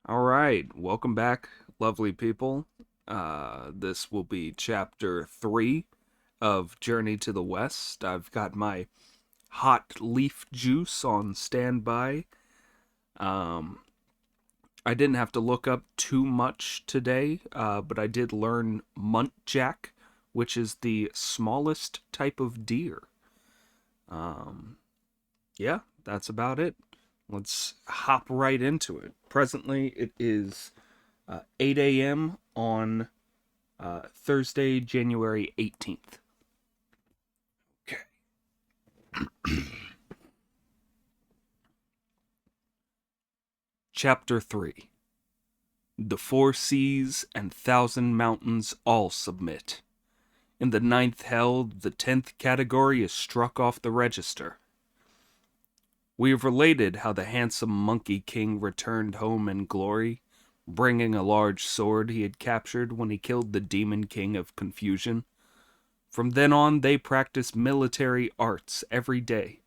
All right, welcome back, lovely people. This will be chapter 3 of Journey to the West. I've got my hot leaf juice on standby. Um, I didn't have to look up too much today, but I did learn muntjac, which is the smallest type of deer. Um, yeah, that's about it. Let's hop right into it. Presently, it is 8 a.m. on Thursday, January 18th. Okay. Chapter 3. The four seas and thousand mountains all submit. In the ninth hell, the 10th category is struck off the register. We have related how the handsome Monkey King returned home in glory, bringing a large sword he had captured when he killed the Demon King of Confusion. From then on, they practiced military arts every day.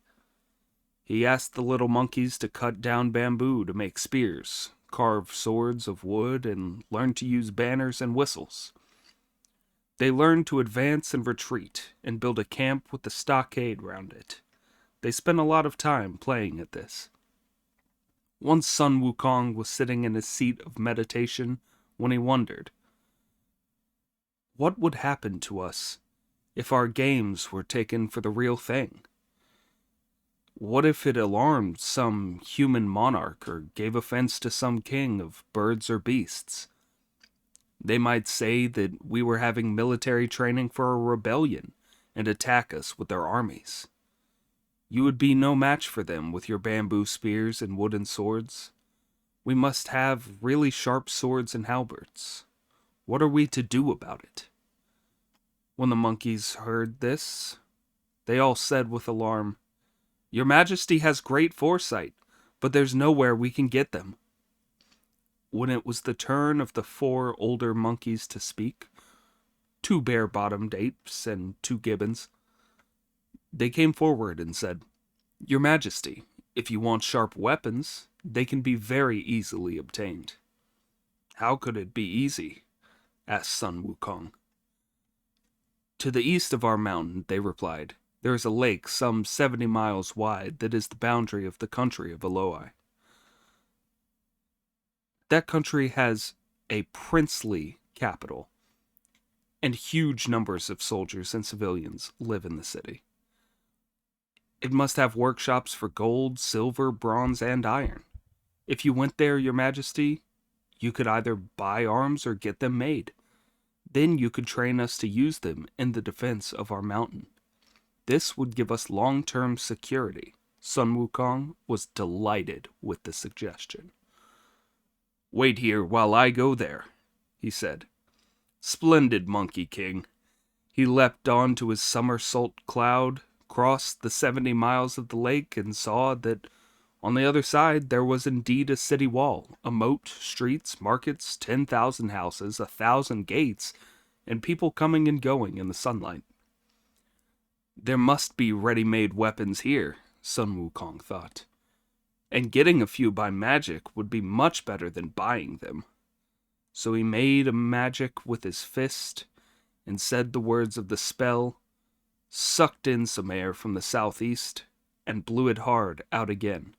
He asked the little monkeys to cut down bamboo to make spears, carve swords of wood, and learn to use banners and whistles. They learned to advance and retreat, and build a camp with a stockade round it. They spent a lot of time playing at this. Once Sun Wukong was sitting in his seat of meditation when he wondered, what would happen to us if our games were taken for the real thing? What if it alarmed some human monarch or gave offense to some king of birds or beasts? They might say that we were having military training for a rebellion and attack us with their armies. You would be no match for them with your bamboo spears and wooden swords. We must have really sharp swords and halberds. What are we to do about it? When the monkeys heard this, they all said with alarm, "Your Majesty has great foresight, but there's nowhere we can get them." When it was the turn of the four older monkeys to speak, two bare-bottomed apes and two gibbons, they came forward and said, "Your Majesty, if you want sharp weapons, they can be very easily obtained." "How could it be easy?" asked Sun Wukong. "To the east of our mountain," they replied, "there is a lake some 70 miles wide that is the boundary of the country of Eloi. That country has a princely capital, and huge numbers of soldiers and civilians live in the city. It must have workshops for gold, silver, bronze, and iron. If you went there, Your Majesty, you could either buy arms or get them made. Then you could train us to use them in the defense of our mountain. This would give us long-term security." Sun Wukong was delighted with the suggestion. "Wait here while I go there," he said. "Splendid, Monkey King." He leapt on to his somersault cloud, crossed the 70 miles of the lake, and saw that on the other side there was indeed a city wall, a moat, streets, markets, 10,000 houses, 1,000 gates, and people coming and going in the sunlight. There must be ready-made weapons here, Sun Wukong thought, and getting a few by magic would be much better than buying them. So he made a magic with his fist and said the words of the spell, sucked in some air from the southeast, and blew it hard out again.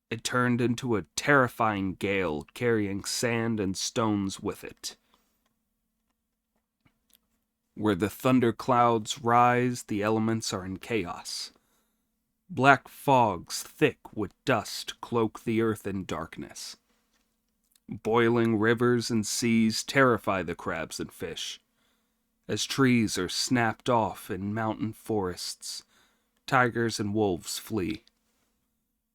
It turned into a terrifying gale carrying sand and stones with it. Where the thunder clouds rise, the elements are in chaos. Black fogs thick with dust cloak the earth in darkness. Boiling rivers and seas terrify the crabs and fish. As trees are snapped off in mountain forests, tigers and wolves flee.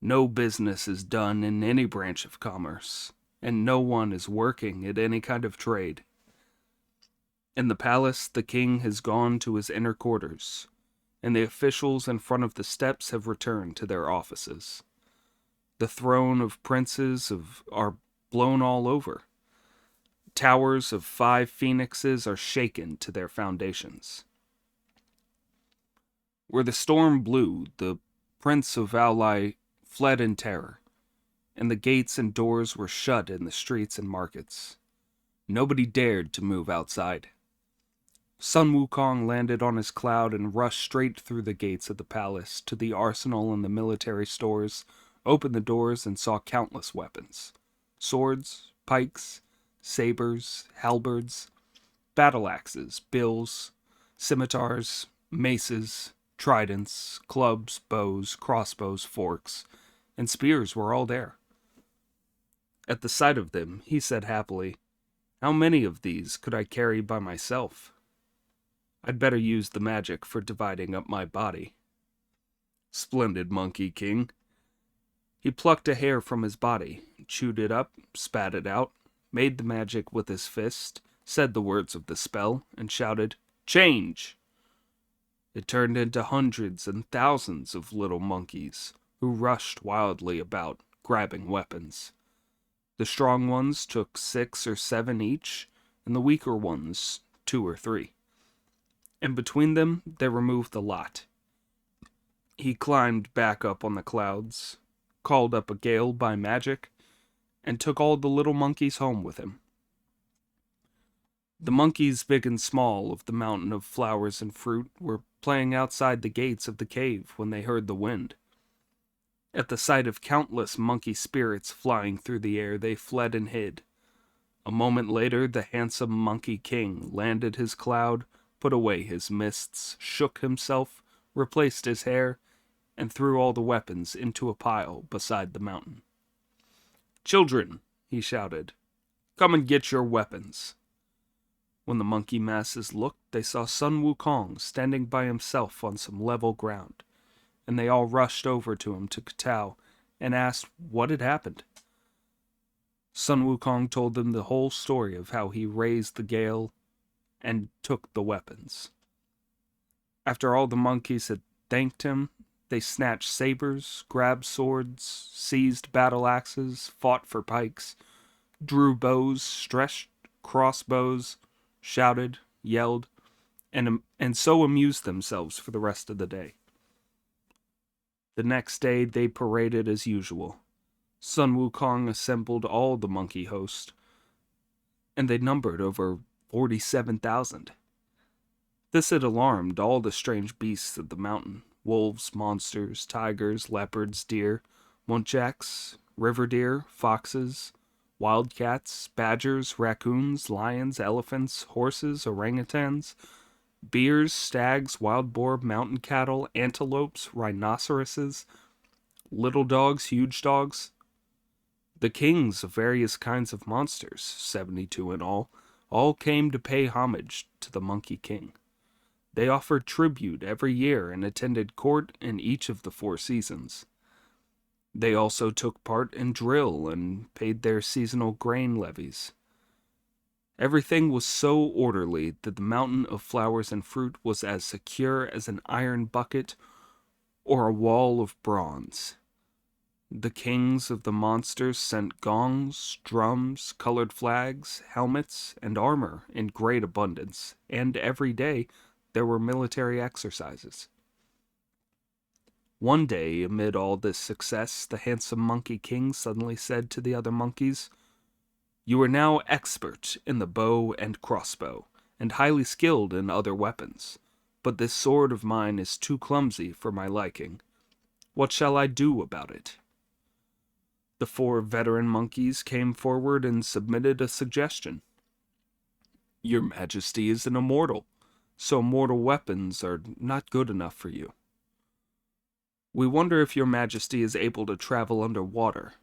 No business is done in any branch of commerce, and no one is working at any kind of trade. In the palace, the king has gone to his inner quarters, and the officials in front of the steps have returned to their offices. The throne of princes are blown all over. Towers of 5 phoenixes are shaken to their foundations. Where the storm blew, the prince of Aulai fled in terror. and the gates and doors were shut in the streets and markets. Nobody dared to move outside. Sun Wukong landed on his cloud and rushed straight through the gates of the palace to the arsenal and the military stores, opened the doors and saw countless weapons. Swords, pikes, sabers, halberds, battle axes, bills, scimitars, maces, tridents, clubs, bows, crossbows, forks, and spears were all there. At the sight of them, he said happily, "How many of these could I carry by myself? I'd better use the magic for dividing up my body." "Splendid, Monkey King." He plucked a hair from his body, chewed it up, spat it out, made the magic with his fist, said the words of the spell, and shouted, "Change!" It turned into hundreds and thousands of little monkeys, who rushed wildly about, grabbing weapons. The strong ones took 6 or 7 each, and the weaker ones 2 or 3. And between them, they removed the lot. He climbed back up on the clouds, called up a gale by magic, and took all the little monkeys home with him. The monkeys big and small of the mountain of flowers and fruit were playing outside the gates of the cave when they heard the wind. At the sight of countless monkey spirits flying through the air, they fled and hid. A moment later, the handsome Monkey King landed his cloud, put away his mists, shook himself, replaced his hair, and threw all the weapons into a pile beside the mountain. "Children," he shouted, "come and get your weapons." When the monkey masses looked, they saw Sun Wukong standing by himself on some level ground, and they all rushed over to him to kowtow and asked what had happened. Sun Wukong told them the whole story of how he raised the gale and took the weapons. After all the monkeys had thanked him, they snatched sabers, grabbed swords, seized battle axes, fought for pikes, drew bows, stretched crossbows, shouted, yelled, and so amused themselves for the rest of the day. The next day they paraded as usual. Sun Wukong assembled all the monkey host, and they numbered over 47,000. This had alarmed all the strange beasts of the mountain: wolves, monsters, tigers, leopards, deer, muntjacs, river deer, foxes, wildcats, badgers, raccoons, lions, elephants, horses, orangutans, bears, stags, wild boar, mountain cattle, antelopes, rhinoceroses, little dogs, huge dogs. The kings of various kinds of monsters, 72 in all came to pay homage to the Monkey King. They offered tribute every year and attended court in each of the 4 seasons. They also took part in drill and paid their seasonal grain levies. Everything was so orderly that the mountain of flowers and fruit was as secure as an iron bucket or a wall of bronze. The kings of the monsters sent gongs, drums, colored flags, helmets, and armor in great abundance, and every day there were military exercises. One day, amid all this success, the handsome Monkey King suddenly said to the other monkeys, "You are now expert in the bow and crossbow, and highly skilled in other weapons, but this sword of mine is too clumsy for my liking. What shall I do about it?" The 4 veteran monkeys came forward and submitted a suggestion. "Your Majesty is an immortal, so mortal weapons are not good enough for you. We wonder if your Majesty is able to travel underwater."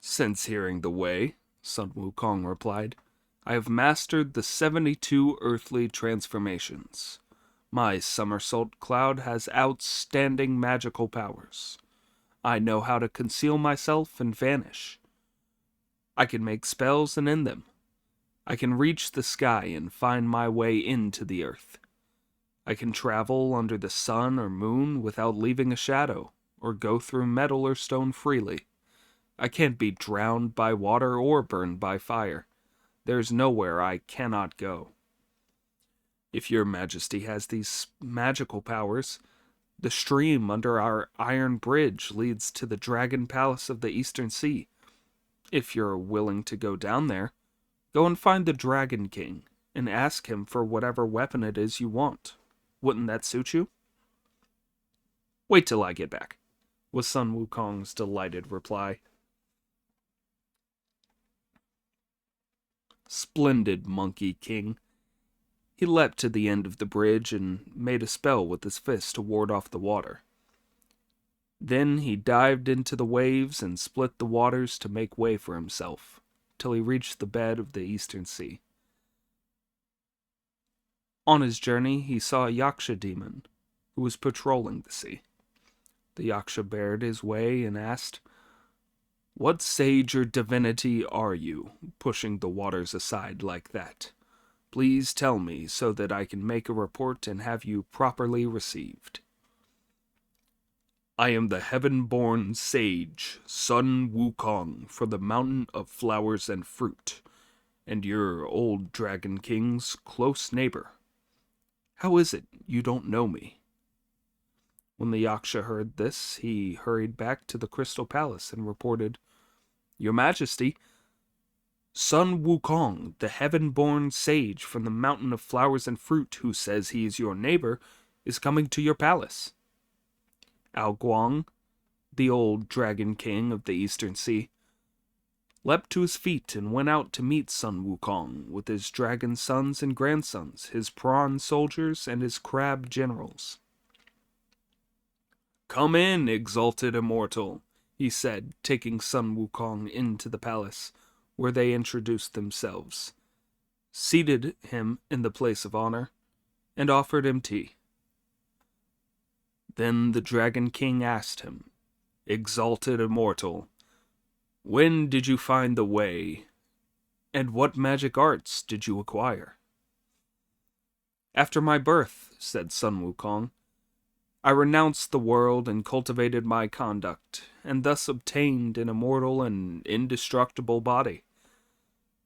"Since hearing the way," Sun Wukong replied, "I have mastered the 72 earthly transformations. My somersault cloud has outstanding magical powers. I know how to conceal myself and vanish. I can make spells and end them. I can reach the sky and find my way into the earth. I can travel under the sun or moon without leaving a shadow, or go through metal or stone freely. I can't be drowned by water or burned by fire. There's nowhere I cannot go. If your Majesty has these magical powers, The stream under our iron bridge leads to the Dragon Palace of the Eastern Sea. If you're willing to go down there, go and find the Dragon King and ask him for whatever weapon it is you want. Wouldn't that suit you?" "Wait till I get back," was Sun Wukong's delighted reply. Splendid Monkey King. He leapt to the end of the bridge and made a spell with his fist to ward off the water. Then he dived into the waves and split the waters to make way for himself, till he reached the bed of the Eastern Sea. On his journey, he saw a Yaksha demon who was patrolling the sea. The Yaksha barred his way and asked, "What sage or divinity are you, pushing the waters aside like that? Please tell me so that I can make a report and have you properly received." "I am the heaven-born sage, Sun Wukong, for the Mountain of Flowers and Fruit, and your old Dragon King's close neighbor. How is it you don't know me?" When the Yaksha heard this, he hurried back to the Crystal Palace and reported, "Your Majesty, Sun Wukong, the heaven-born sage from the Mountain of Flowers and Fruit, who says he is your neighbor, is coming to your palace." Ao Guang, the old Dragon King of the Eastern Sea, leapt to his feet and went out to meet Sun Wukong with his dragon sons and grandsons, his prawn soldiers, and his crab generals. "Come in, exalted immortal," he said, taking Sun Wukong into the palace, where they introduced themselves, seated him in the place of honor, and offered him tea. Then the Dragon King asked him, "Exalted immortal, when did you find the way, and what magic arts did you acquire?" "After my birth," said Sun Wukong, "I renounced the world and cultivated my conduct, and thus obtained an immortal and indestructible body.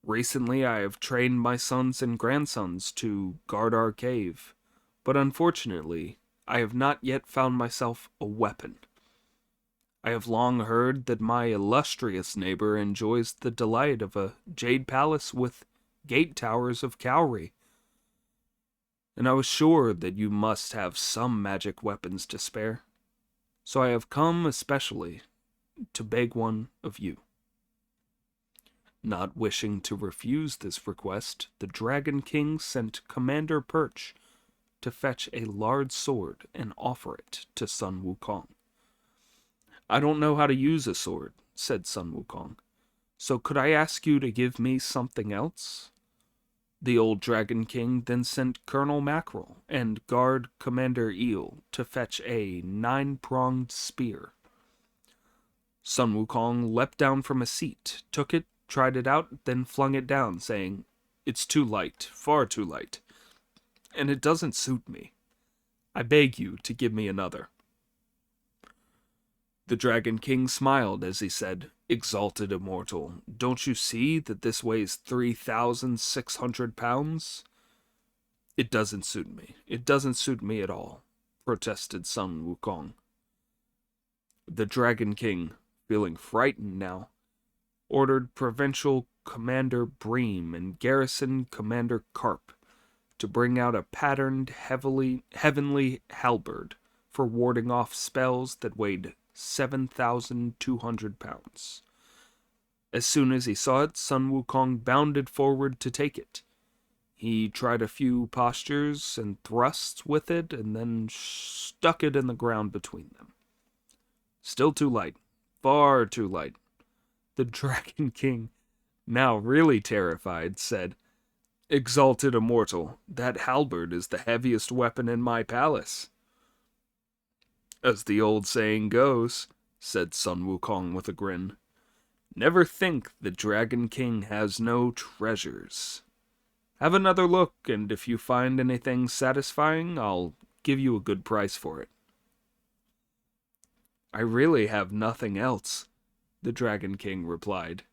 Recently I have trained my sons and grandsons to guard our cave, but unfortunately I have not yet found myself a weapon. I have long heard that my illustrious neighbor enjoys the delight of a jade palace with gate towers of cowrie, and I was sure that you must have some magic weapons to spare, so I have come especially to beg one of you." Not wishing to refuse this request, the Dragon King sent Commander Perch to fetch a large sword and offer it to Sun Wukong. "I don't know how to use a sword," said Sun Wukong, "so could I ask you to give me something else?" The old Dragon King then sent Colonel Mackerel and Guard Commander Eel to fetch a 9-pronged spear. Sun Wukong leapt down from a seat, took it, tried it out, then flung it down, saying, "It's too light, far too light, and it doesn't suit me. I beg you to give me another." The Dragon King smiled as he said, "Exalted immortal, don't you see that this weighs 3,600 pounds? "It doesn't suit me. It doesn't suit me at all," protested Sun Wukong. The Dragon King, feeling frightened now, ordered Provincial Commander Bream and Garrison Commander Carp to bring out a patterned heavenly halberd for warding off spells that weighed 7,200 pounds. As soon as he saw it, Sun Wukong bounded forward to take it. He tried a few postures and thrusts with it, and then stuck it in the ground between them. Still too light, far too light. The Dragon King, now really terrified, said, "Exalted immortal, that halberd is the heaviest weapon in my palace." "As the old saying goes," said Sun Wukong with a grin, "never think the Dragon King has no treasures. Have another look, and if you find anything satisfying, I'll give you a good price for it." "I really have nothing else," the Dragon King replied.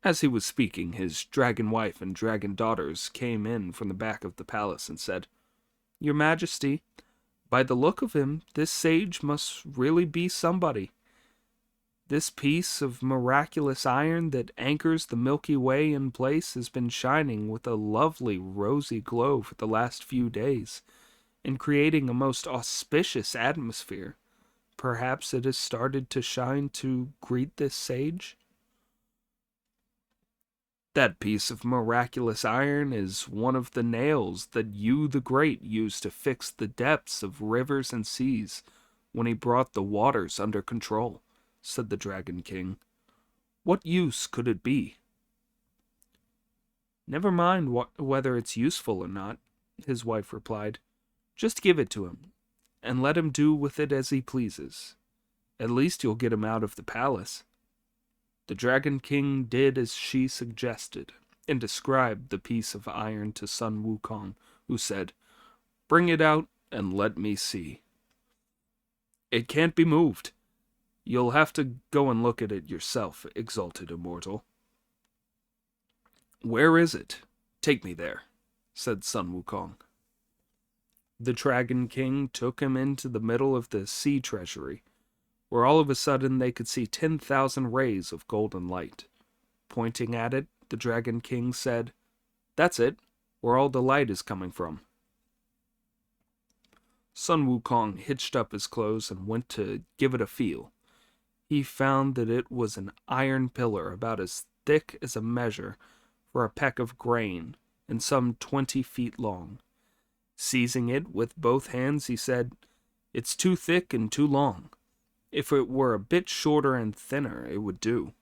As he was speaking, his dragon wife and dragon daughters came in from the back of the palace and said, "Your Majesty, By the look of him, this sage must really be somebody. This piece of miraculous iron that anchors the Milky Way in place has been shining with a lovely rosy glow for the last few days, and creating a most auspicious atmosphere. Perhaps it has started to shine to greet this sage? That piece of miraculous iron is one of the nails that you the Great used to fix the depths of rivers and seas when he brought the waters under control, said the Dragon King. What use could it be? Never mind whether it's useful or not, his wife replied. Just give it to him, and let him do with it as he pleases. At least you'll get him out of the palace. The Dragon King did as she suggested, and described the piece of iron to Sun Wukong, who said, Bring it out and let me see. It can't be moved. You'll have to go and look at it yourself, exalted immortal. Where is it? Take me there, said Sun Wukong. The Dragon King took him into the middle of the sea treasury, where all of a sudden they could see 10,000 rays of golden light. Pointing at it, the Dragon King said, That's it, where all the light is coming from. Sun Wukong hitched up his clothes and went to give it a feel. He found that it was an iron pillar about as thick as a measure for a peck of grain and some 20 feet long. Seizing it with both hands, he said, It's too thick and too long. If it were a bit shorter and thinner, it would do.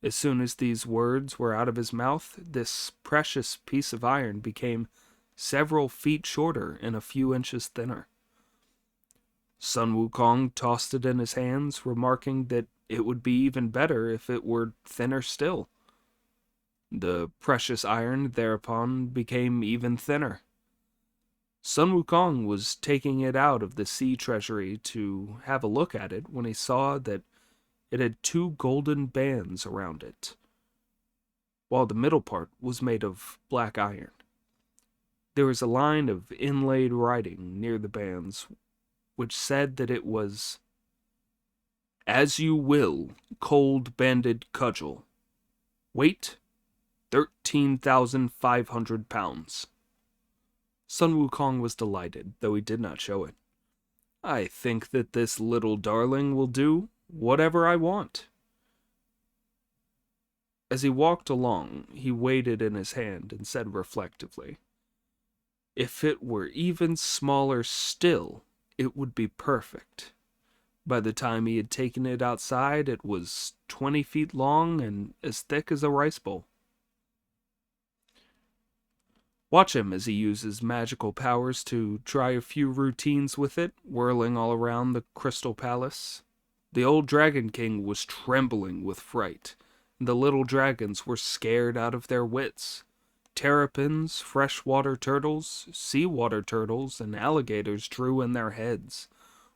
As soon as these words were out of his mouth, this precious piece of iron became several feet shorter and a few inches thinner. Sun Wukong tossed it in his hands, remarking that it would be even better if it were thinner still. The precious iron thereupon became even thinner. Sun Wukong was taking it out of the sea treasury to have a look at it when he saw that it had 2 golden bands around it, while the middle part was made of black iron. There was a line of inlaid writing near the bands which said that it was, As you will, cold-banded cudgel. Weight, 13,500 pounds. Sun Wukong was delighted, though he did not show it. I think that this little darling will do whatever I want. As he walked along, he weighed it in his hand and said reflectively, If it were even smaller still, it would be perfect. By the time he had taken it outside, it was 20 feet long and as thick as a rice bowl. Watch him as he uses magical powers to try a few routines with it, whirling all around the Crystal Palace. The old Dragon King was trembling with fright, and the little dragons were scared out of their wits. Terrapins, freshwater turtles, seawater turtles, and alligators drew in their heads,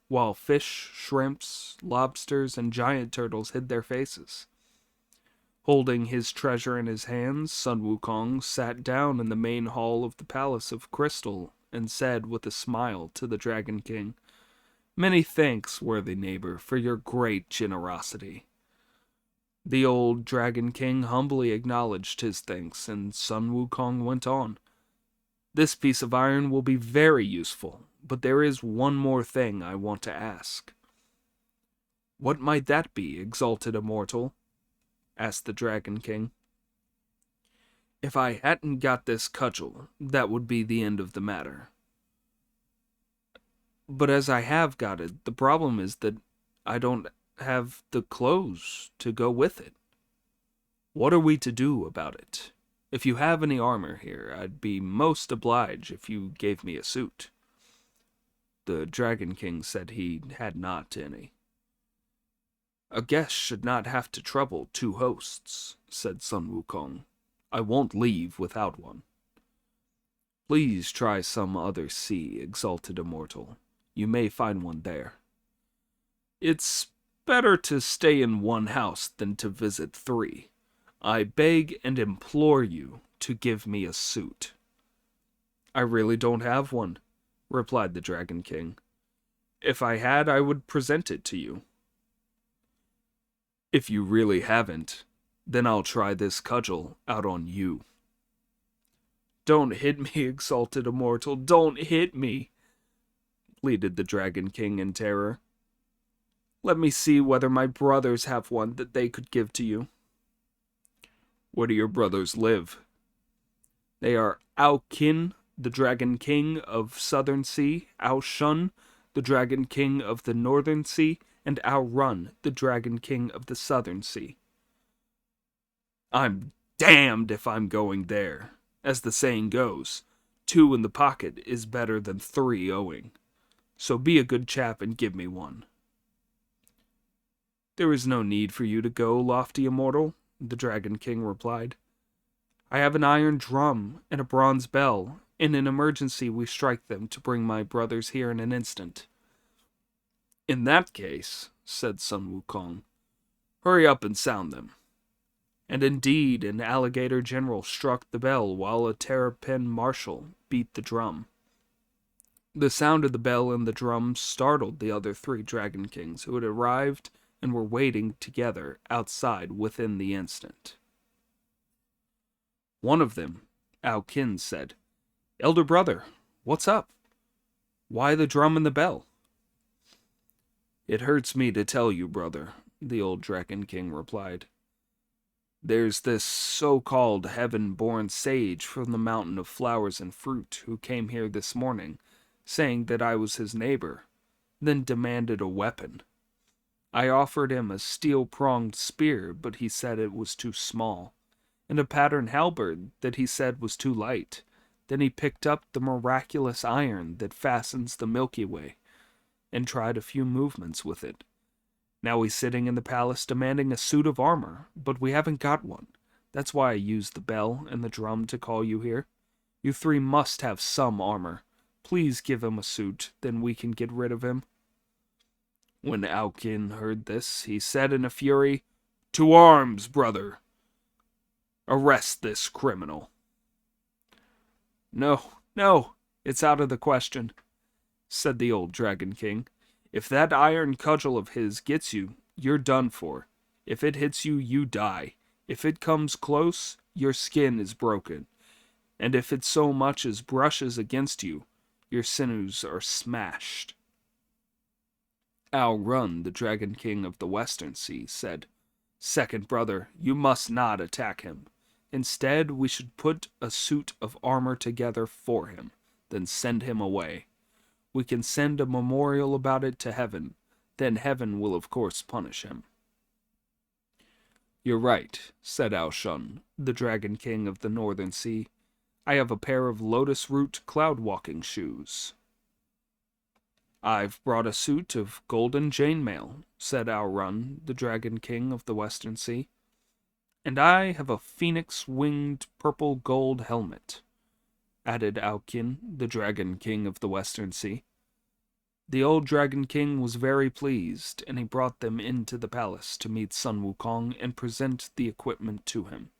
while fish, shrimps, lobsters, and giant turtles hid their faces. Holding his treasure in his hands, Sun Wukong sat down in the main hall of the Palace of Crystal and said with a smile to the Dragon King, Many thanks, worthy neighbor, for your great generosity. The old Dragon King humbly acknowledged his thanks, and Sun Wukong went on. This piece of iron will be very useful, but there is one more thing I want to ask. What might that be, exalted immortal? Asked the Dragon King. If I hadn't got this cudgel, that would be the end of the matter. But as I have got it, the problem is that I don't have the clothes to go with it. What are we to do about it? If you have any armor here, I'd be most obliged if you gave me a suit. The Dragon King said he had not any. A guest should not have to trouble 2 hosts, said Sun Wukong. I won't leave without one. Please try some other sea, exalted immortal. You may find one there. It's better to stay in one house than to visit 3. I beg and implore you to give me a suit. I really don't have one, replied the Dragon King. If I had, I would present it to you. If you really haven't, then I'll try this cudgel out on you. Don't hit me, exalted immortal, don't hit me, pleaded the Dragon King in terror. Let me see whether my brothers have one that they could give to you. Where do your brothers live? They are Aukin, the Dragon King of Southern Sea, Shun, the Dragon King of the Northern Sea, and Run, the Dragon King of the Southern Sea. I'm damned if I'm going there. As the saying goes, 2 in the pocket is better than 3 owing. So be a good chap and give me one. There is no need for you to go, lofty immortal, the Dragon King replied. I have an iron drum and a bronze bell. In an emergency we strike them to bring my brothers here in an instant. In that case, said Sun Wukong, hurry up and sound them. And indeed, an alligator general struck the bell while a terrapin marshal beat the drum. The sound of the bell and the drum startled the other 3 Dragon Kings who had arrived and were waiting together outside within the instant. One of them, Kin, said, Elder brother, what's up? Why the drum and the bell? It hurts me to tell you, brother, the old Dragon King replied. There's this so-called heaven-born sage from the mountain of flowers and fruit who came here this morning, saying that I was his neighbor, then demanded a weapon. I offered him a steel-pronged spear, but he said it was too small, and a pattern halberd that he said was too light. Then he picked up the miraculous iron that fastens the Milky Way, and tried a few movements with it. Now he's sitting in the palace demanding a suit of armor, but we haven't got one. That's why I used the bell and the drum to call you here. You 3 must have some armor. Please give him a suit, then we can get rid of him. When Kin heard this, he said in a fury, To arms, brother! Arrest this criminal. No, it's out of the question, said the old Dragon King. If that iron cudgel of his gets you, you're done for. If it hits you, you die. If it comes close, your skin is broken. And if it so much as brushes against you, your sinews are smashed. Run, the Dragon King of the Western Sea, said, Second brother, you must not attack him. Instead, we should put a suit of armor together for him, then send him away. We can send a memorial about it to heaven. Then heaven will of course punish him. You're right, said Shun, the Dragon King of the Northern Sea. I have a pair of lotus root cloud-walking shoes. I've brought a suit of golden chainmail, said Run, the Dragon King of the Western Sea. And I have a phoenix-winged purple-gold helmet, added Kin, the Dragon King of the Western Sea. The old Dragon King was very pleased, and he brought them into the palace to meet Sun Wukong and present the equipment to him.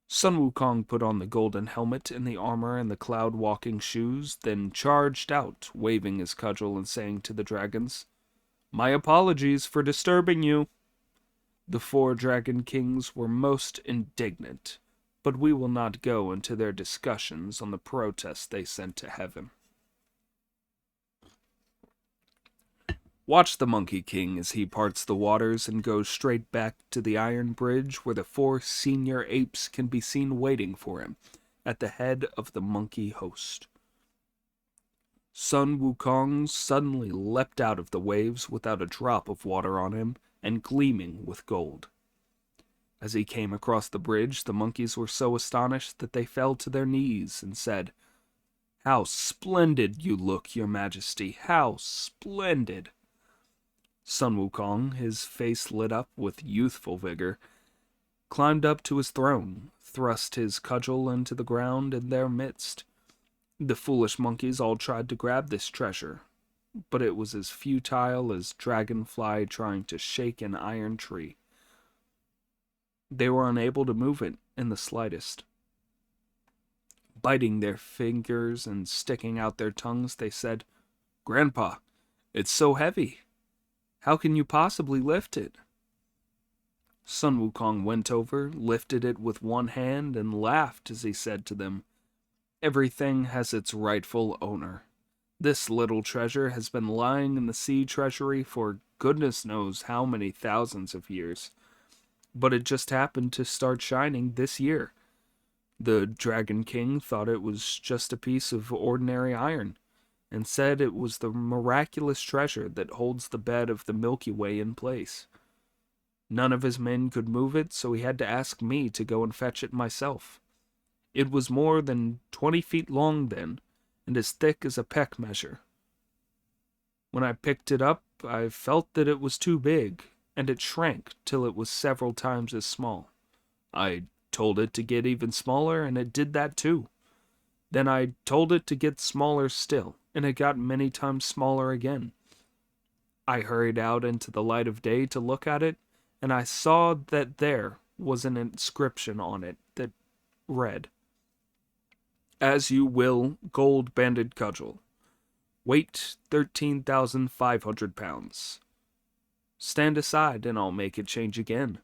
Sun Wukong put on the golden helmet and the armor and the cloud-walking shoes, then charged out, waving his cudgel and saying to the dragons, My apologies for disturbing you. The 4 Dragon Kings were most indignant, but we will not go into their discussions on the protest they sent to heaven. Watch the Monkey King as he parts the waters and goes straight back to the Iron Bridge where the 4 senior apes can be seen waiting for him at the head of the monkey host. Sun Wukong suddenly leapt out of the waves without a drop of water on him and gleaming with gold. As he came across the bridge, the monkeys were so astonished that they fell to their knees and said, How splendid you look, your majesty, how splendid! Sun Wukong, his face lit up with youthful vigor, climbed up to his throne, thrust his cudgel into the ground in their midst. The foolish monkeys all tried to grab this treasure, but it was as futile as dragonfly trying to shake an iron tree. They were unable to move it in the slightest. Biting their fingers and sticking out their tongues, they said, "Grandpa, it's so heavy. How can you possibly lift it?" Sun Wukong went over, lifted it with one hand, and laughed as he said to them, "Everything has its rightful owner. This little treasure has been lying in the sea treasury for goodness knows how many thousands of years, but it just happened to start shining this year. The Dragon King thought it was just a piece of ordinary iron, and said it was the miraculous treasure that holds the bed of the Milky Way in place. None of his men could move it, so he had to ask me to go and fetch it myself. It was more than 20 feet long then, and as thick as a peck measure. When I picked it up, I felt that it was too big, and it shrank till it was several times as small. I told it to get even smaller, and it did that too. Then I told it to get smaller still, and it got many times smaller again. I hurried out into the light of day to look at it, and I saw that there was an inscription on it that read, "As you will, gold-banded cudgel. Weight 13,500 pounds. Stand aside and I'll make it change again."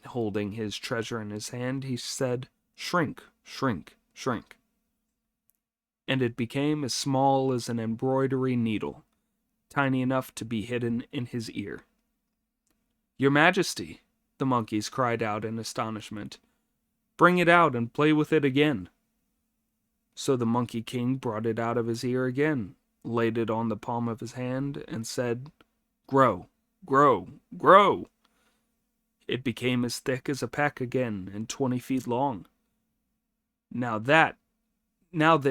Holding his treasure in his hand, he said, "Shrink, shrink, shrink." And it became as small as an embroidery needle, tiny enough to be hidden in his ear. "Your Majesty," the monkeys cried out in astonishment, "bring it out and play with it again." So the Monkey King brought it out of his ear again, laid it on the palm of his hand, and said, "Grow, grow, grow." It became as thick as a peck again, and 20 feet long. Now that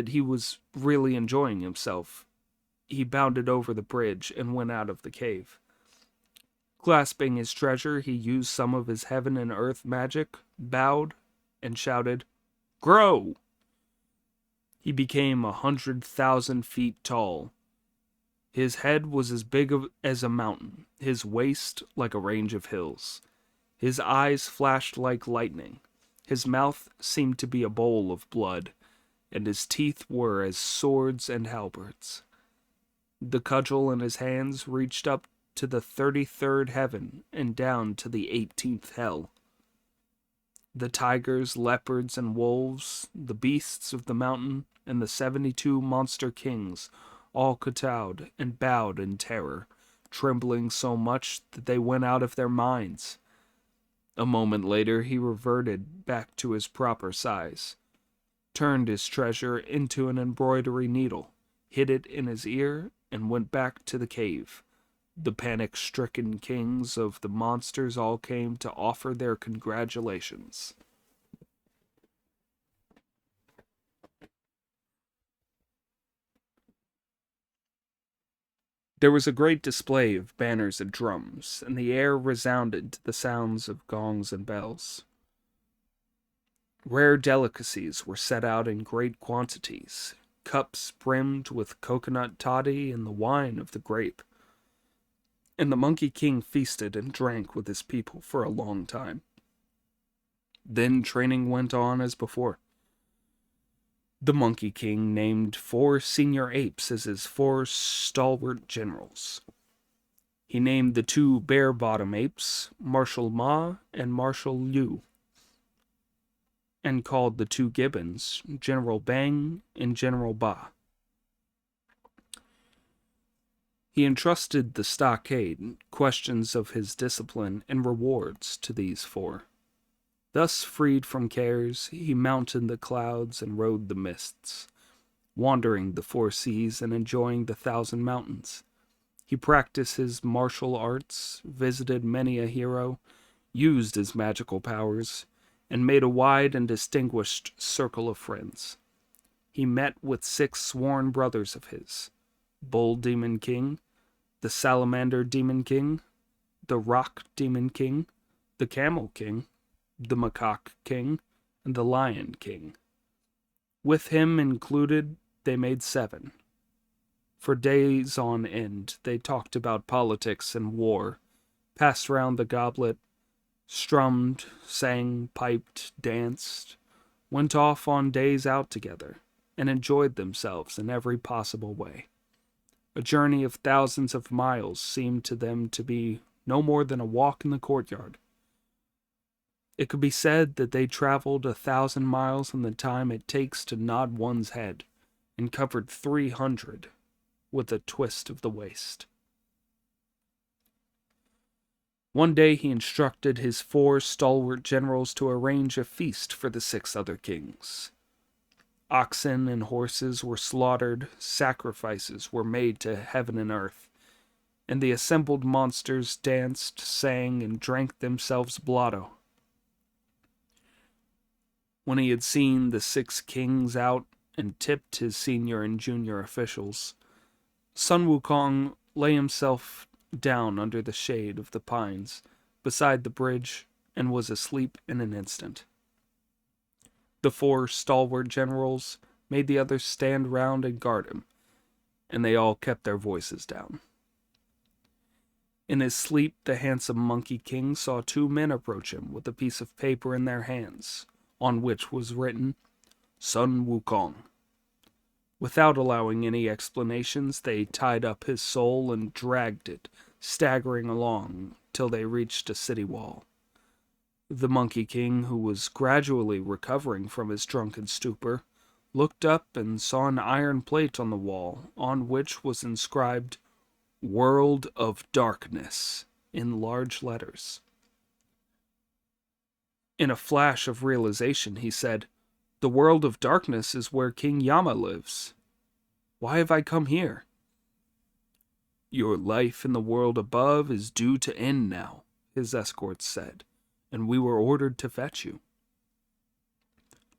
he was really enjoying himself, he bounded over the bridge and went out of the cave. Clasping his treasure, he used some of his heaven and earth magic, bowed, and shouted, "Grow!" He became 100,000 feet tall. His head was as big as a mountain, his waist like a range of hills. His eyes flashed like lightning. His mouth seemed to be a bowl of blood, and his teeth were as swords and halberds. The cudgel in his hands reached up to the 33rd heaven and down to the 18th hell. The tigers, leopards, and wolves, the beasts of the mountain, and the 72 monster kings all kowtowed and bowed in terror, trembling so much that they went out of their minds. A moment later he reverted back to his proper size, turned his treasure into an embroidery needle, hid it in his ear, and went back to the cave. The panic-stricken kings of the monsters all came to offer their congratulations. There was a great display of banners and drums, and the air resounded to the sounds of gongs and bells. Rare delicacies were set out in great quantities, cups brimmed with coconut toddy and the wine of the grape. And the Monkey King feasted and drank with his people for a long time. Then training went on as before. The Monkey King named 4 senior apes as his 4 stalwart generals. He named the 2 bare-bottom apes Marshal Ma and Marshal Liu, and called the 2 gibbons General Bang and General Ba. He entrusted the stockade, questions of his discipline, and rewards to these 4. Thus freed from cares, he mounted the clouds and rode the mists, wandering the 4 seas and enjoying the 1,000 mountains. He practiced his martial arts, visited many a hero, used his magical powers, and made a wide and distinguished circle of friends. He met with 6 sworn brothers of his, Bull Demon King, the Salamander Demon King, the Rock Demon King, the Camel King, the Macaque King, and the Lion King. With him included, they made 7. For days on end, they talked about politics and war, passed round the goblet, strummed, sang, piped, danced, went off on days out together, and enjoyed themselves in every possible way. A journey of thousands of miles seemed to them to be no more than a walk in the courtyard. It could be said that they traveled 1,000 miles in the time it takes to nod one's head, and covered 300 with a twist of the waist. One day he instructed his 4 stalwart generals to arrange a feast for the 6 other kings. Oxen and horses were slaughtered, sacrifices were made to heaven and earth, and the assembled monsters danced, sang, and drank themselves blotto. When he had seen the 6 kings out and tipped his senior and junior officials, Sun Wukong lay himself down under the shade of the pines beside the bridge and was asleep in an instant. The 4 stalwart generals made the others stand round and guard him, and they all kept their voices down. In his sleep, the handsome Monkey King saw 2 men approach him with a piece of paper in their hands, on which was written, Sun Wukong. Without allowing any explanations, they tied up his soul and dragged it, staggering along, till they reached a city wall. The Monkey King, who was gradually recovering from his drunken stupor, looked up and saw an iron plate on the wall, on which was inscribed, World of Darkness, in large letters. In a flash of realization, he said, The World of Darkness is where King Yama lives. Why have I come here? Your life in the world above is due to end now, his escorts said, and we were ordered to fetch you.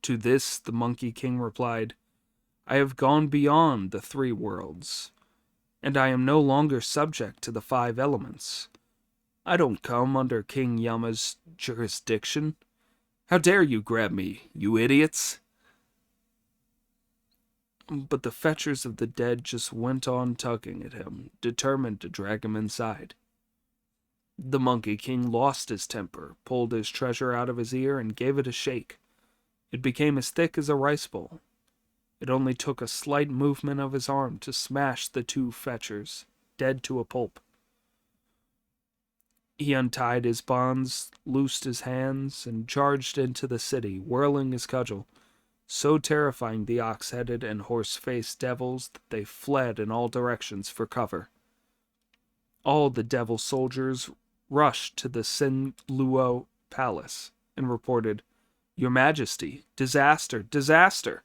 To this the Monkey King replied, I have gone beyond the 3 worlds, and I am no longer subject to the 5 elements. I don't come under King Yama's jurisdiction. How dare you grab me, you idiots? But the fetchers of the dead just went on tugging at him, determined to drag him inside. The Monkey King lost his temper, pulled his treasure out of his ear, and gave it a shake. It became as thick as a rice bowl. It only took a slight movement of his arm to smash the 2 fetchers, dead to a pulp. He untied his bonds, loosed his hands, and charged into the city, whirling his cudgel, so terrifying the ox-headed and horse-faced devils that they fled in all directions for cover. All the devil soldiers rushed to the Sin Luo palace and reported, Your Majesty, disaster, disaster!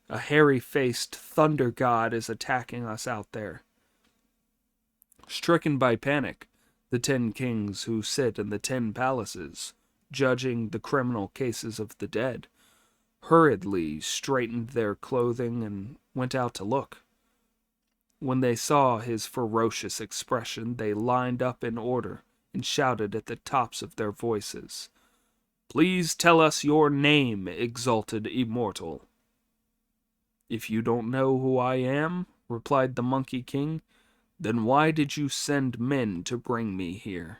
A hairy-faced thunder god is attacking us out there. Stricken by panic, the 10 kings who sit in the 10 palaces, judging the criminal cases of the dead, hurriedly straightened their clothing and went out to look. When they saw his ferocious expression, they lined up in order and shouted at the tops of their voices, Please tell us your name, exalted immortal. If you don't know who I am, replied the Monkey King, then why did you send men to bring me here?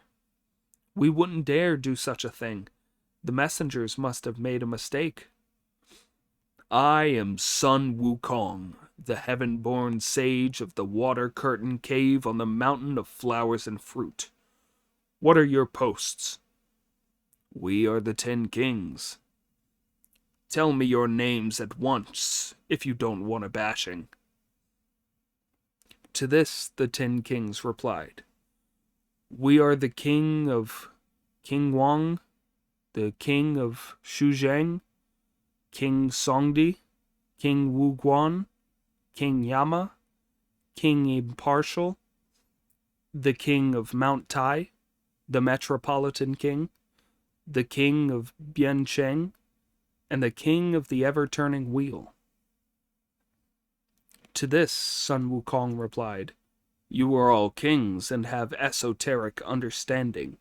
We wouldn't dare do such a thing. The messengers must have made a mistake. I am Sun Wukong, the heaven-born sage of the water curtain cave on the mountain of flowers and fruit. What are your posts? We are the 10 kings. Tell me your names at once, if you don't want a bashing. To this the 10 kings replied, We are the king of King Wang, the king of Shuzheng, King Songdi, King Wuguan, King Yama, King Impartial, the king of Mount Tai, the Metropolitan King, the king of Biancheng, and the king of the ever-turning wheel. To this Sun Wukong replied, You are all kings and have esoteric understanding,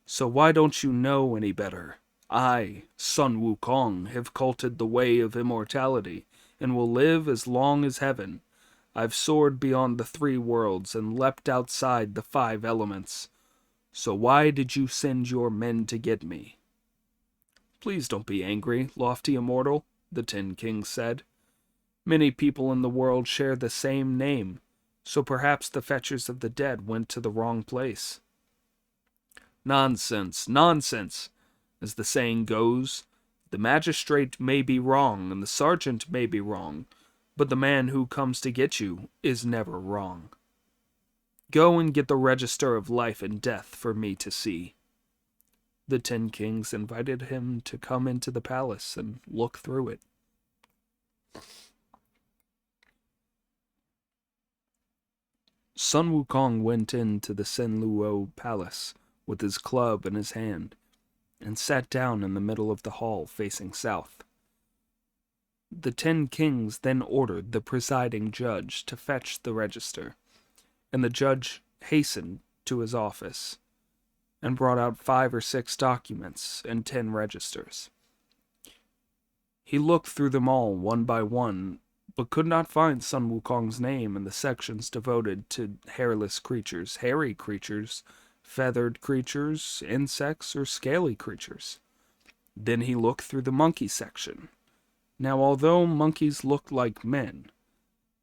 so why don't you know any better? I, Sun Wukong, have cultivated the way of immortality, and will live as long as heaven. I've soared beyond the 3 worlds and leapt outside the 5 elements. So why did you send your men to get me? Please don't be angry, lofty immortal, the 10 kings said. Many people in the world share the same name, So perhaps the fetchers of the dead went to the wrong place. Nonsense, nonsense! As the saying goes, the magistrate may be wrong and the sergeant may be wrong, but the man who comes to get you is never wrong. Go and get the register of life and death for me to see. The 10 kings invited him to come into the palace and look through it. Sun Wukong went into the Senluo palace with his club in his hand and sat down in the middle of the hall facing south. The 10 kings then ordered the presiding judge to fetch the register, and the judge hastened to his office and brought out 5 or 6 documents and 10 registers. He looked through them all one by one, but could not find Sun Wukong's name in the sections devoted to hairless creatures, hairy creatures, feathered creatures, insects, or scaly creatures. Then he looked through the monkey section. Now, although monkeys looked like men,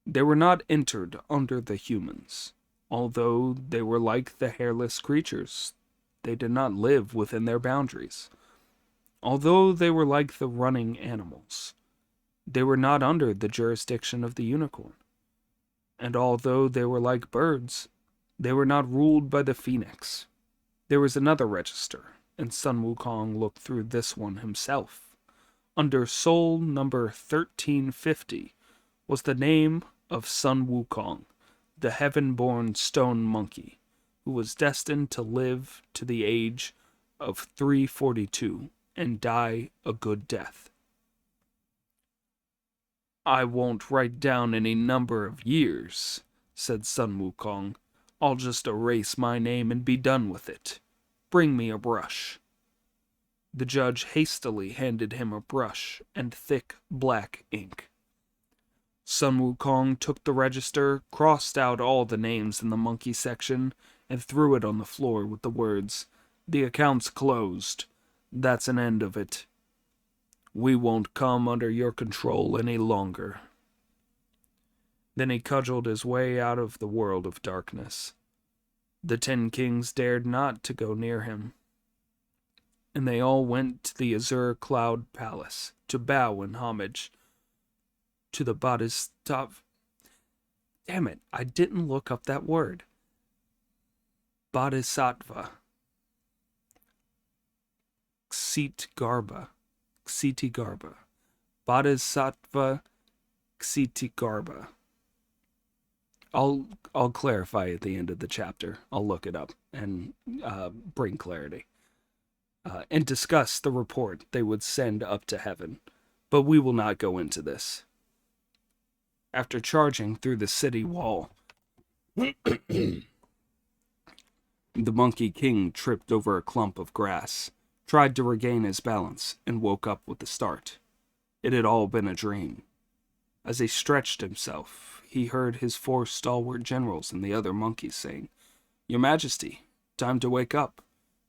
they were not entered under the humans. Although they were like the hairless creatures, they did not live within their boundaries. Although they were like the running animals, they were not under the jurisdiction of the unicorn. And although they were like birds, they were not ruled by the phoenix. There was another register, and Sun Wukong looked through this one himself. Under soul number 1350 was the name of Sun Wukong, the heaven-born stone monkey, who was destined to live to the age of 342 and die a good death. I won't write down any number of years, said Sun Wukong. I'll just erase my name and be done with it. Bring me a brush. The judge hastily handed him a brush and thick black ink. Sun Wukong took the register, crossed out all the names in the monkey section, and threw it on the floor with the words, "The account's closed. That's an end of it. We won't come under your control any longer." Then he cudgeled his way out of the world of darkness. The 10 kings dared not to go near him, and they all went to the Azure Cloud Palace to bow in homage to the Bodhisattva. Damn it, I didn't look up that word. Bodhisattva. Ksitigarbha. Bodhisattva Ksitigarbha. I'll clarify at the end of the chapter. I'll look it up and bring clarity. And discuss the report they would send up to heaven. But we will not go into this. After charging through the city wall, the Monkey King tripped over a clump of grass, tried to regain his balance, and woke up with a start. It had all been a dream. As he stretched himself, he heard his 4 stalwart generals and the other monkeys saying, "Your Majesty, time to wake up.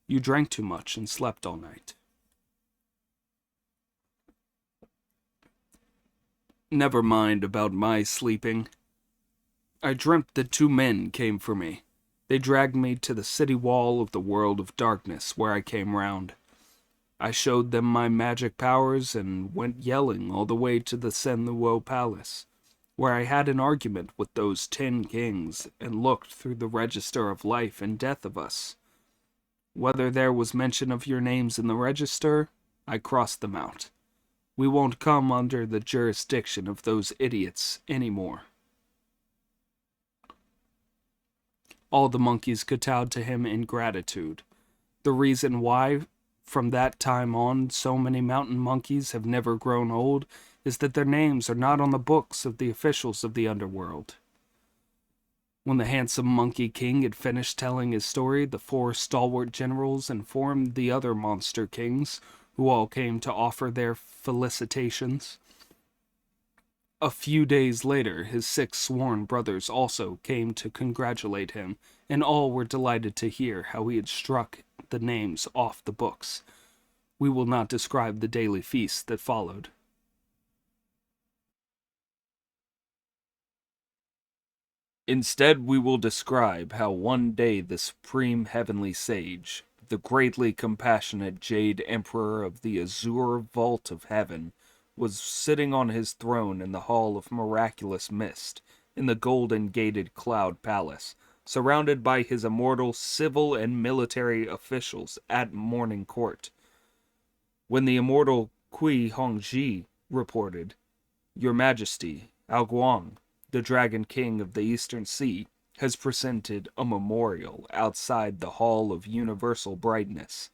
You drank too much and slept all night." "Never mind about my sleeping. I dreamt that 2 men came for me. They dragged me to the city wall of the world of darkness where I came round. I showed them my magic powers and went yelling all the way to the Senluo Palace, where I had an argument with those 10 kings and looked through the register of life and death of us. Whether there was mention of your names in the register, I crossed them out. We won't come under the jurisdiction of those idiots anymore." All the monkeys kowtowed to him in gratitude. The reason why, from that time on, so many mountain monkeys have never grown old is that their names are not on the books of the officials of the underworld. When the handsome Monkey King had finished telling his story, the 4 stalwart generals informed the other monster kings, who all came to offer their felicitations. A few days later, his 6 sworn brothers also came to congratulate him, and all were delighted to hear how he had struck the names off the books. We will not describe the daily feast that followed. Instead, we will describe how one day the supreme heavenly sage, the greatly compassionate Jade Emperor of the azure vault of heaven, was sitting on his throne in the hall of miraculous mist, in the golden gated cloud palace, surrounded by his immortal civil and military officials at morning court. When the immortal Kui Hongji reported, "Your Majesty, Ao Guang, the Dragon King of the Eastern Sea, has presented a memorial outside the Hall of Universal Brightness,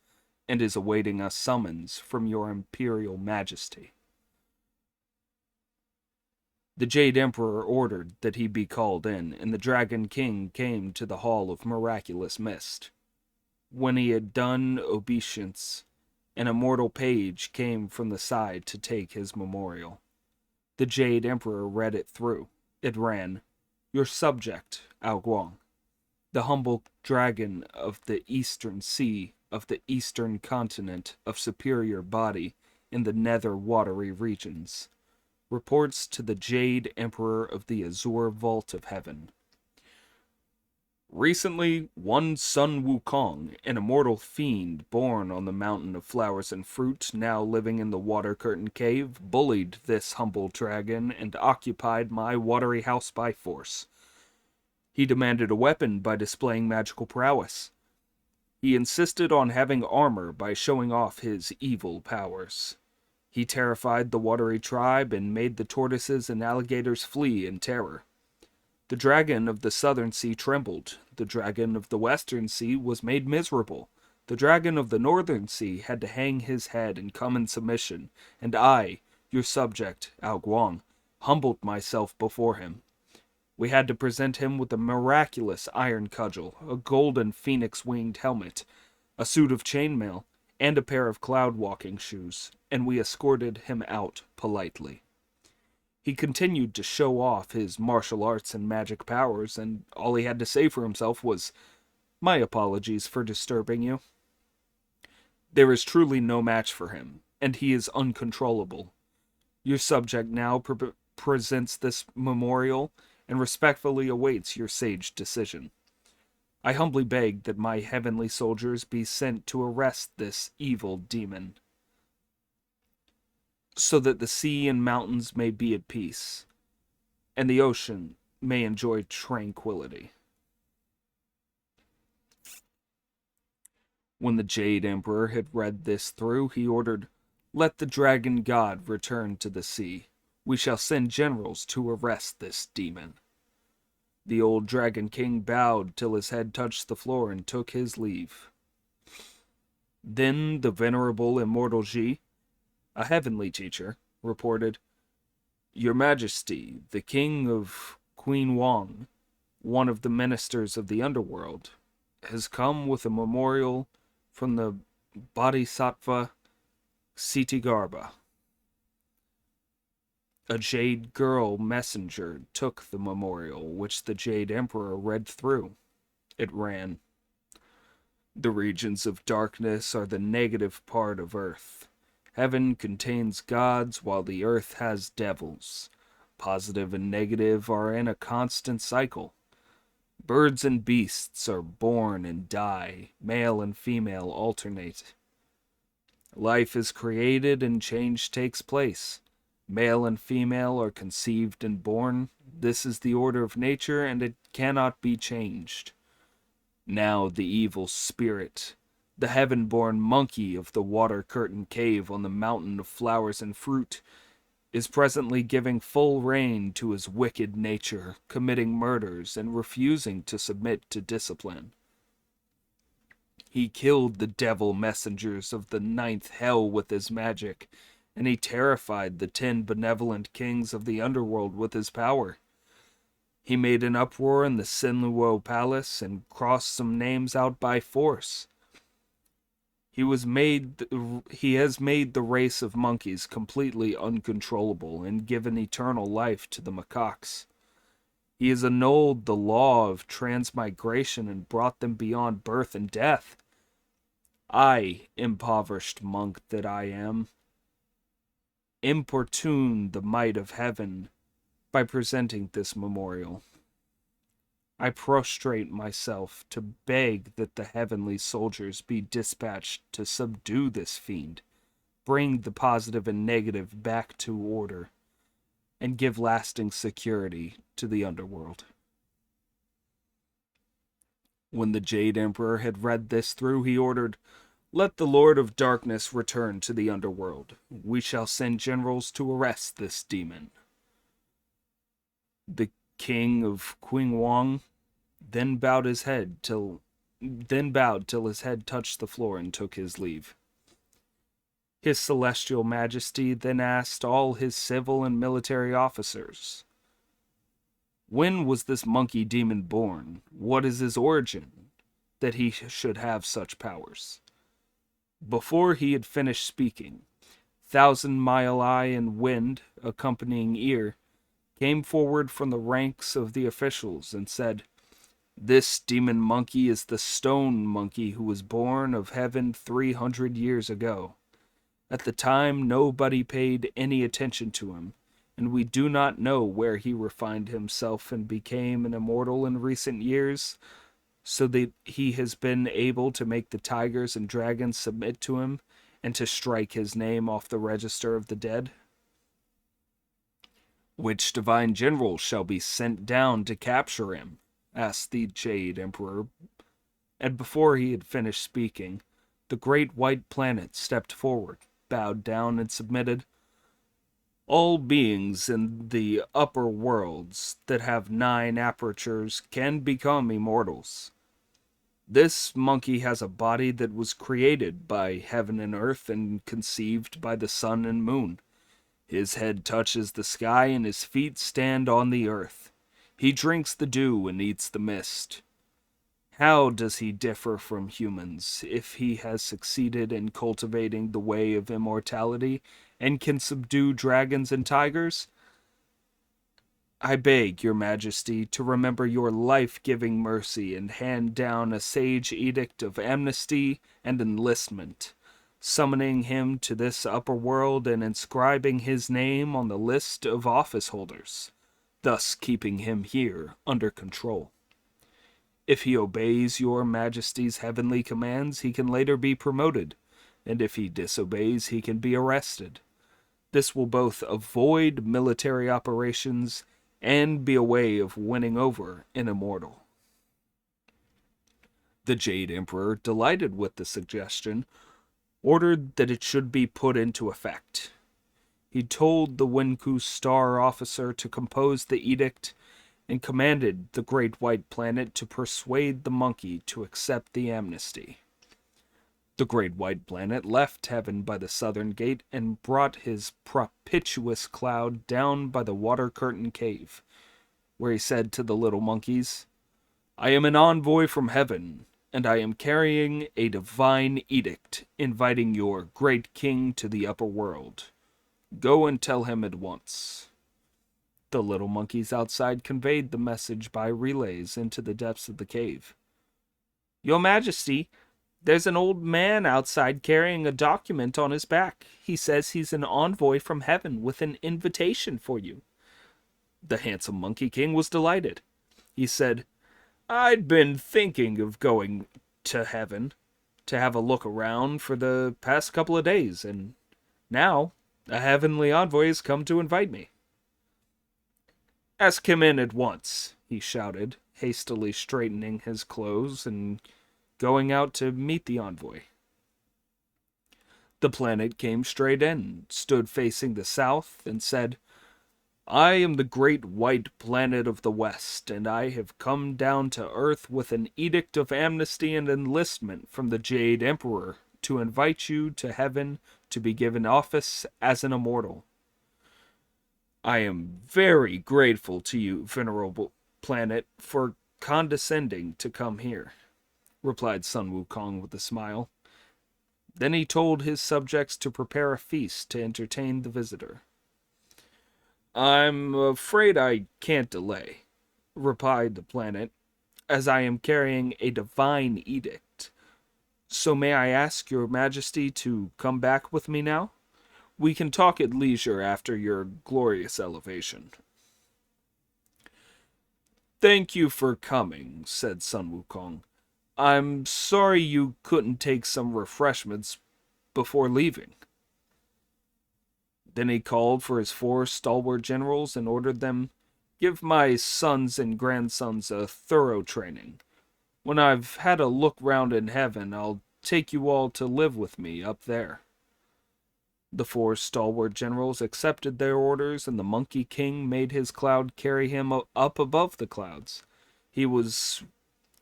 and is awaiting a summons from your Imperial Majesty." The Jade Emperor ordered that he be called in, and the Dragon King came to the Hall of Miraculous Mist. When he had done obeisance, an immortal page came from the side to take his memorial. The Jade Emperor read it through. It ran, "Your subject, Ao Guang, the humble dragon of the Eastern Sea, of the Eastern Continent, of superior body, in the nether watery regions, reports to the Jade Emperor of the Azure Vault of Heaven. Recently, one Sun Wukong, an immortal fiend born on the mountain of flowers and fruit, now living in the Water Curtain Cave, bullied this humble dragon and occupied my watery house by force. He demanded a weapon by displaying magical prowess. He insisted on having armor by showing off his evil powers. He terrified the watery tribe and made the tortoises and alligators flee in terror. The dragon of the southern sea trembled. The dragon of the western sea was made miserable. The dragon of the northern sea had to hang his head and come in submission, and I, your subject, Ao Guang, humbled myself before him. We had to present him with a miraculous iron cudgel, a golden phoenix-winged helmet, a suit of chainmail, and a pair of cloud-walking shoes, and we escorted him out politely. He continued to show off his martial arts and magic powers, and all he had to say for himself was, 'My apologies for disturbing you.' There is truly no match for him, and he is uncontrollable. Your subject now presents this memorial and respectfully awaits your sage decision. I humbly beg that my heavenly soldiers be sent to arrest this evil demon, so that the sea and mountains may be at peace, and the ocean may enjoy tranquility." When the Jade Emperor had read this through, he ordered, "Let the dragon god return to the sea. We shall send generals to arrest this demon." The old Dragon King bowed till his head touched the floor and took his leave. Then the venerable immortal Ji, a heavenly teacher, reported, "Your Majesty, the King of Queen Wang, one of the ministers of the underworld, has come with a memorial from the Bodhisattva Ksitigarbha." A Jade Girl messenger took the memorial, which the Jade Emperor read through. It ran, "The regions of darkness are the negative part of Earth. Heaven contains gods while the earth has devils. Positive and negative are in a constant cycle. Birds and beasts are born and die, male and female alternate. Life is created and change takes place. Male and female are conceived and born. This is the order of nature, and it cannot be changed. Now the evil spirit, the heaven-born monkey of the Water Curtain Cave on the mountain of flowers and fruit, is presently giving full rein to his wicked nature, committing murders and refusing to submit to discipline. He killed the devil messengers of the ninth hell with his magic, and he terrified the 10 benevolent kings of the underworld with his power. He made an uproar in the Sinluo Palace and crossed some names out by force. He has made the race of monkeys completely uncontrollable and given eternal life to the macaques. He has annulled the law of transmigration and brought them beyond birth and death. I, impoverished monk that I am, importune the might of heaven by presenting this memorial. I prostrate myself to beg that the heavenly soldiers be dispatched to subdue this fiend, bring the positive and negative back to order, and give lasting security to the underworld. When the Jade Emperor had read this through, he ordered, "Let the Lord of Darkness return to the underworld. We shall send generals to arrest this demon." The king of Qingwang then bowed till his head touched the floor and took his leave. His celestial majesty then asked all his civil and military officers, "When was this monkey demon born? What is his origin, that he should have such powers?" Before he had finished speaking, Thousand Mile Eye and Wind, accompanying Ear, came forward from the ranks of the officials and said, "This demon monkey is the stone monkey who was born of heaven 300 years ago. At the time, nobody paid any attention to him, and we do not know where he refined himself and became an immortal in recent years, so that he has been able to make the tigers and dragons submit to him and to strike his name off the register of the dead." "Which divine general shall be sent down to capture him?" asked the Jade Emperor. And before he had finished speaking, the great white planet stepped forward, bowed down, and submitted, "All beings in the upper worlds that have 9 apertures can become immortals. This monkey has a body that was created by heaven and earth and conceived by the sun and moon. His head touches the sky and his feet stand on the earth. He drinks the dew and eats the mist. How does he differ from humans if he has succeeded in cultivating the way of immortality and can subdue dragons and tigers? I beg your majesty to remember your life-giving mercy and hand down a sage edict of amnesty and enlistment, summoning him to this upper world and inscribing his name on the list of office holders, thus keeping him here under control. If he obeys your majesty's heavenly commands, he can later be promoted, and if he disobeys, he can be arrested. This will both avoid military operations and be a way of winning over an immortal." The Jade Emperor, delighted with the suggestion, ordered that it should be put into effect. He told the Wenku Star officer to compose the edict and commanded the Great White Planet to persuade the monkey to accept the amnesty. The Great White Planet left heaven by the southern gate and brought his propitious cloud down by the water curtain cave, where he said to the little monkeys, "I am an envoy from heaven, and I am carrying a divine edict inviting your great king to the upper world. Go and tell him at once." The little monkeys outside conveyed the message by relays into the depths of the cave. "Your Majesty, there's an old man outside carrying a document on his back. He says he's an envoy from heaven with an invitation for you." The handsome Monkey King was delighted. He said, "I'd been thinking of going to heaven to have a look around for the past couple of days, and now a heavenly envoy has come to invite me." "Ask him in at once," he shouted, hastily straightening his clothes and going out to meet the envoy. The planet came straight in, stood facing the south, and said, "I am the Great White Planet of the West, and I have come down to Earth with an edict of amnesty and enlistment from the Jade Emperor to invite you to heaven to be given office as an immortal." "I am very grateful to you, venerable planet, for condescending to come here," replied Sun Wukong with a smile. Then he told his subjects to prepare a feast to entertain the visitor. "I'm afraid I can't delay," replied the planet, "as I am carrying a divine edict. So may I ask your majesty to come back with me now? We can talk at leisure after your glorious elevation." Thank you for coming, said Sun Wukong. I'm sorry you couldn't take some refreshments before leaving. Then he called for his 4 stalwart generals and ordered them, give my sons and grandsons a thorough training. When I've had a look round in heaven, I'll take you all to live with me up there. The 4 stalwart generals accepted their orders, and the Monkey King made his cloud carry him up above the clouds. He was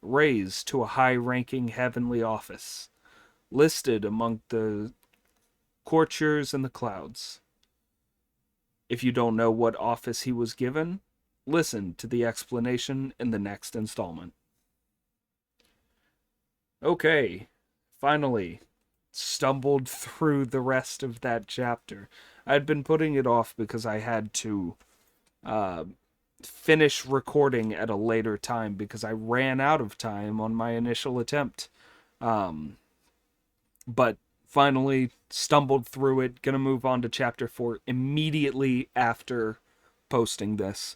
raised to a high-ranking heavenly office, listed among the courtiers in the clouds. If you don't know what office he was given, listen to the explanation in the next installment. Okay, finally, stumbled through the rest of that chapter. I'd been putting it off because I had to finish recording at a later time because I ran out of time on my initial attempt. But finally stumbled through it. Gonna move on to chapter 4 immediately after posting this.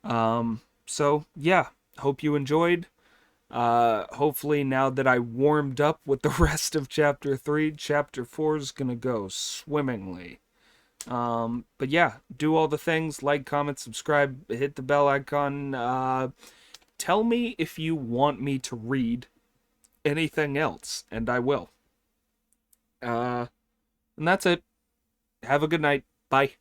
So yeah, hope you enjoyed. Hopefully now that I warmed up with the rest of chapter 3, chapter 4 is gonna go swimmingly. But yeah, do all the things, like, comment, subscribe, hit the bell icon. Tell me if you want me to read anything else, and I will. And that's it. Have a good night. Bye.